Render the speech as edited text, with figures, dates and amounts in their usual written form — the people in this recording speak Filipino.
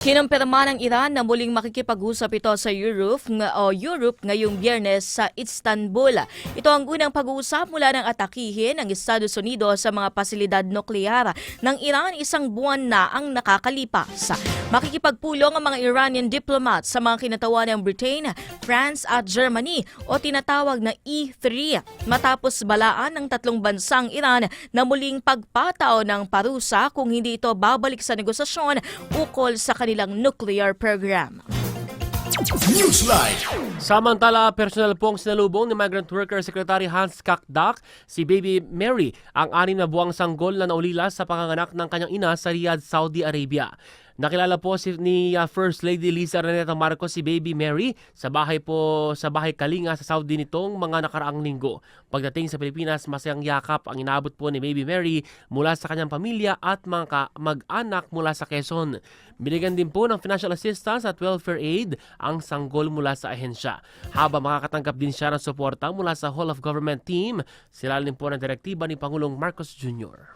Kinumpirma ng Iran na muling makikipag-usap ito sa Europe ngayong Biyernes sa Istanbul. Ito ang unang pag-uusap mula ng atakihin ng Estados Unidos sa mga pasilidad nuklear ng Iran isang buwan na ang nakakalipas. Makikipagpulong ang mga Iranian diplomats sa mga kinatawan ng Britain, France at Germany o tinatawag na E3 matapos balaan ng tatlong bansang Iran na muling pagpataw ng parusa kung hindi ito babalik sa negosasyon ukol sa kanilang nuclear program. Newsline. Samantala, personal pong sinalubong ni Migrant Worker Secretary Hans Kakdak si Baby Mary, ang 6 na buwang sanggol na naulila sa panganganak ng kanyang ina sa Riyadh, Saudi Arabia. Nakilala po ni First Lady Liza Reneta Marcos si Baby Mary sa bahay Kalinga sa Saudi nitong mga nakaraang linggo. Pagdating sa Pilipinas, masayang yakap ang inabot po ni Baby Mary mula sa kanyang pamilya at mga mag-anak mula sa Quezon. Binigyan din po ng financial assistance at welfare aid ang sanggol mula sa ahensya. Habang makakatanggap din siya ng suporta mula sa Hall of Government team, sila rin po ng direktiba ni Pangulong Marcos Jr.